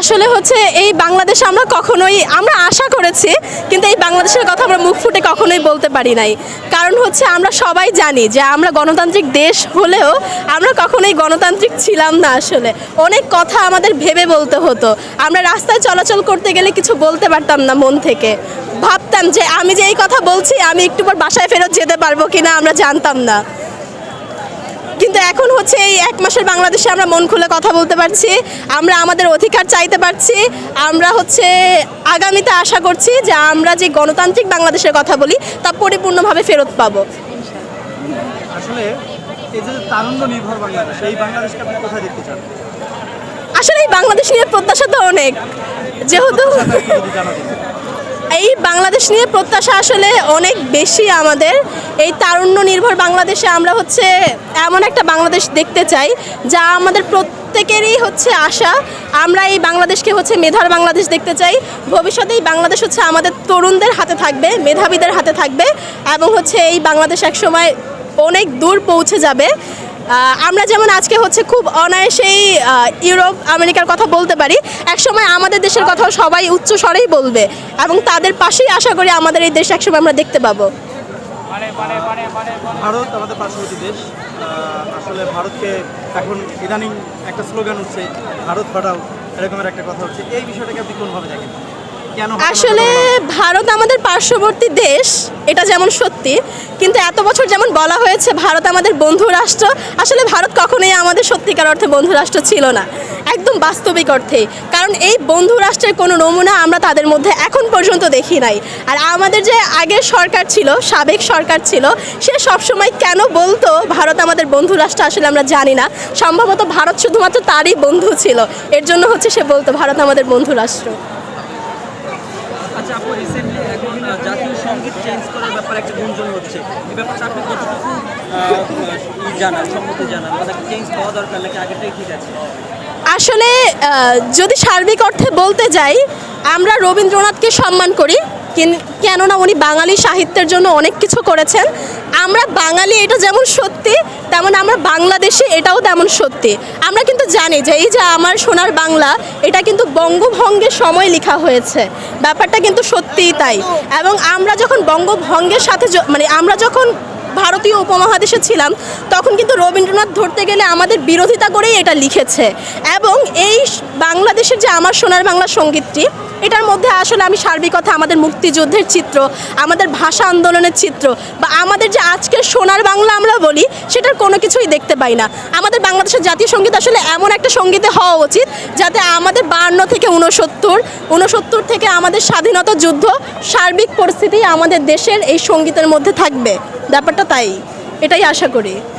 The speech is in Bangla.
আসলে হচ্ছে এই বাংলাদেশে আমরা আশা করেছি, কিন্তু এই বাংলাদেশের কথা আমরা মুখ ফুটে কখনোই বলতে পারি নাই। কারণ হচ্ছে আমরা সবাই জানি যে আমরা গণতান্ত্রিক দেশ হলেও আমরা কখনোই গণতান্ত্রিক ছিলাম না। আসলে অনেক কথা আমাদের ভেবে বলতে হতো। আমরা রাস্তায় চলাচল করতে গেলে কিছু বলতে পারতাম না মন থেকে। ভাবতাম যে আমি যে এই কথা বলছি আমি একটু পর বাসায় ফেরত যেতে পারবো কিনা আমরা জানতাম না। কিন্তু এখন হচ্ছে এই 1 মাসের বাংলাদেশে আমরা মন খুলে কথা বলতে পারছি, আমরা আমাদের অধিকার চাইতে পারছি। আমরা হচ্ছে আগামীতে আশা করছি যে আমরা যে গণতান্ত্রিক বাংলাদেশের কথা বলি তা পরিপূর্ণভাবে ফেরত পাবো। আসলে এই যে তারুণ্য নির্ভর বাংলাদেশ, এই বাংলাদেশকে আপনি কোথায় দেখতে চান? আসলে এই বাংলাদেশ নিয়ে প্রত্যাশা তো অনেক, যেহেতু এই বাংলাদেশ নিয়ে প্রত্যাশা আসলে অনেক বেশি আমাদের। এই তারুণ্য নির্ভর বাংলাদেশে আমরা হচ্ছে এমন একটা বাংলাদেশ দেখতে চাই যা আমাদের প্রত্যেকেরই হচ্ছে আশা। আমরা এই বাংলাদেশকে হচ্ছে মেধার বাংলাদেশ দেখতে চাই। ভবিষ্যতে এই বাংলাদেশ হচ্ছে আমাদের তরুণদের হাতে থাকবে, মেধাবীদের হাতে থাকবে, এবং হচ্ছে এই বাংলাদেশ একসময় অনেক দূর পৌঁছে যাবে। আমরা যেমন আজকে হচ্ছে খুব অনায়াসেই ইউরোপ আমেরিকার কথা বলতে পারি, একসময় আমাদের দেশের কথাও সবাই উচ্চ স্বরেই বলবে, এবং তাদের পাশেই আশা করি আমাদের এই দেশ একসময় আমরা দেখতে পাবো। ভারত আমাদের পার্শ্ববর্তী দেশ। আসলে ভারতকে এখন ইদানিং একটা স্লোগান হচ্ছে ভারত হটাও, এরকমের একটা কথা হচ্ছে। এই বিষয়টাকে আপনি কোনভাবে দেখেন? আসলে ভারত আমাদের পার্শ্ববর্তী দেশ, এটা যেমন সত্যি, কিন্তু এত বছর যেমন বলা হয়েছে ভারত আমাদের বন্ধু রাষ্ট্র, আসলে ভারত কখনোই আমাদের সত্যিকার অর্থে বন্ধু রাষ্ট্র ছিল না, একদম বাস্তবিক অর্থে। কারণ এই বন্ধু রাষ্ট্রের কোনো নমুনা আমরা তাদের মধ্যে এখন পর্যন্ত দেখি নাই। আর আমাদের যে আগের সরকার ছিল, সাবেক সরকার ছিল, সে সবসময় কেন বলতো ভারত আমাদের বন্ধু রাষ্ট্র, আসলে আমরা জানি না। সম্ভবত ভারত শুধুমাত্র তারই বন্ধু ছিল, এর জন্য হচ্ছে সে বলতো ভারত আমাদের বন্ধু রাষ্ট্র। আচ্ছা, আপু রিসেন্টলি এখন জাতীয় সঙ্গীত চেঞ্জ করার ব্যাপারে একটা গুঞ্জন হচ্ছে, এই ব্যাপারটা আপনি কতটুকু জানান, সম্মতি জানান, মানে চেঞ্জ হওয়া দরকার নাকি আগেটাই ঠিক আছে? আসলে যদি সার্বিক অর্থে বলতে যাই, আমরা রবীন্দ্রনাথকে সম্মান করি, কেননা উনি বাঙালি সাহিত্যের জন্য অনেক কিছু করেছেন। আমরা বাঙালি, এটা যেমন সত্যি, তেমন আমরা বাংলাদেশি, এটাও তেমন সত্যি। আমরা কিন্তু জানি যে এই যে আমার সোনার বাংলা, এটা কিন্তু বঙ্গভঙ্গের সময় লেখা হয়েছে, ব্যাপারটা কিন্তু সত্যিই তাই। এবং আমরা যখন বঙ্গভঙ্গের সাথে আমরা যখন ভারতীয় উপমহাদেশে ছিলাম, তখন কিন্তু রবীন্দ্রনাথ ধরতে গেলে আমাদের বিরোধিতা করেই এটা লিখেছে। এবং এই বাংলাদেশের যে আমার সোনার বাংলা সঙ্গীতটি, এটার মধ্যে আসলে আমি সার্বিকতা আমাদের মুক্তিযুদ্ধের চিত্র, আমাদের ভাষা আন্দোলনের চিত্র, বা আমাদের যে আজকের সোনার বাংলা আমরা বলি, সেটার কোনো কিছুই দেখতে পাই না। আমাদের বাংলাদেশের জাতীয় সঙ্গীত আসলে এমন একটা সঙ্গীতে হওয়া উচিত যাতে আমাদের 52 থেকে 69 থেকে আমাদের স্বাধীনতা যুদ্ধ, সার্বিক পরিস্থিতি আমাদের দেশের এই সঙ্গীতের মধ্যে থাকবে। ব্যাপারটা তাই, এটাই আশা করি।